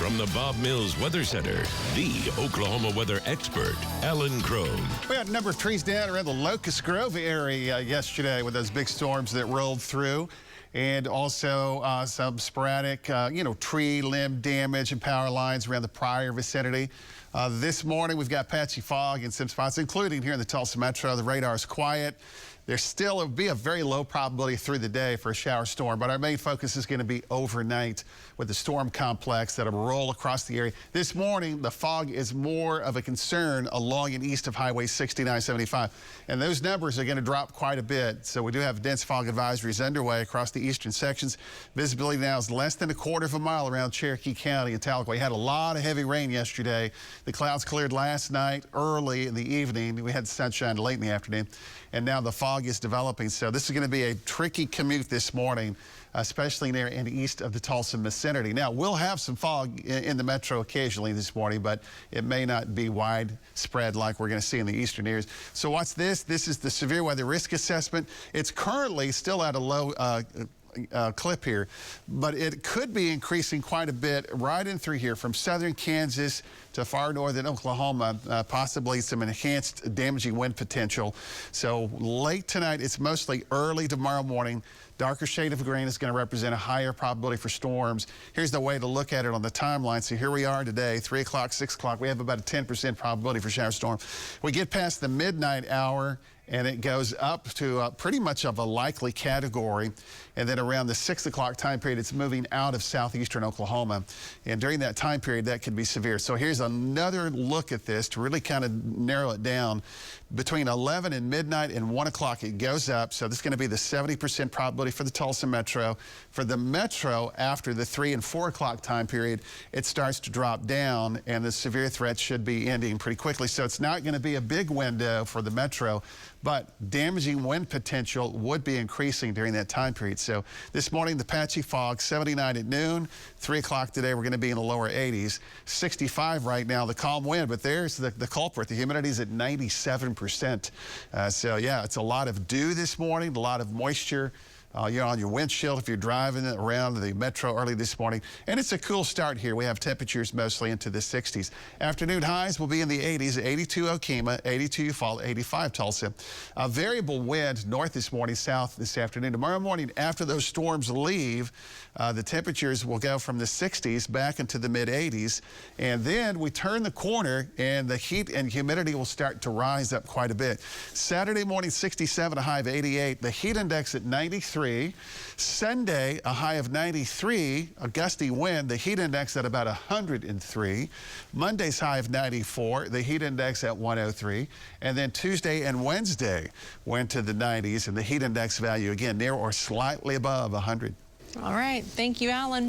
From the Bob Mills Weather Center, the Oklahoma weather expert, Alan Crone. We had a number of trees down around the Locust Grove area yesterday with those big storms that rolled through. And also some sporadic, tree limb damage and power lines around the Pryor vicinity. This morning, we've got patchy fog in some spots, including here in the Tulsa metro. The radar is quiet. There's still will be a very low probability through the day for a shower storm, but our main focus is going to be overnight with the storm complex that'll roll across the area. This morning, the fog is more of a concern along and east of Highway 6975, and those numbers are going to drop quite a bit. So we do have dense fog advisories underway across the eastern sections. Visibility now is less than a quarter of a mile around Cherokee County and Tahlequah. We had a lot of heavy rain yesterday. The clouds cleared last night early in the evening. We had sunshine late in the afternoon, and now the fog is developing. So this is going to be a tricky commute this morning, especially near and east of the Tulsa vicinity. Now, we'll have some fog in the metro occasionally this morning, but it may not be widespread like we're going to see in the eastern areas. So what's this? This is the severe weather risk assessment. It's currently still at a low clip here, but it could be increasing quite a bit right in through here from southern Kansas to far northern Oklahoma, possibly some enhanced damaging wind potential. So late tonight, it's mostly early tomorrow morning. Darker shade of green is going to represent a higher probability for storms. Here's the way to look at it on the timeline. So here we are today, 3 o'clock, 6 o'clock. We have about a 10% probability for shower storm. We get past the midnight hour, and it goes up to pretty much of a likely category. And then around the 6 o'clock time period, it's moving out of southeastern Oklahoma. And during that time period, that could be severe. So here's another look at this to really kind of narrow it down. Between 11 and midnight and 1 o'clock, it goes up. So this is going to be the 70% probability for the Tulsa metro. For the metro, after the 3 and 4 o'clock time period, it starts to drop down, and the severe threat should be ending pretty quickly. So it's not going to be a big window for the metro, but damaging wind potential would be increasing during that time period. So this morning, the patchy fog, 79 at noon. 3 o'clock today, we're going to be in the lower 80s. 65 right now, the calm wind, but there's the culprit. The humidity is at 97%. So yeah, it's a lot of dew this morning, a lot of moisture. On your windshield if you're driving around the metro early this morning. And it's a cool start here. We have temperatures mostly into the 60s. Afternoon highs will be in the 80s, 82 Okemah, 82 Eufaula, 85 Tulsa. A variable wind north this morning, south this afternoon. Tomorrow morning, after those storms leave, the temperatures will go from the 60s back into the mid-80s. And then we turn the corner, and the heat and humidity will start to rise up quite a bit. Saturday morning, 67, a high of 88. The heat index at 93. Sunday, a high of 93, a gusty wind, the heat index at about 103. Monday's high of 94, the heat index at 103. And then Tuesday and Wednesday went to the 90s, and the heat index value, again, near or slightly above 100. All right. Thank you, Alan.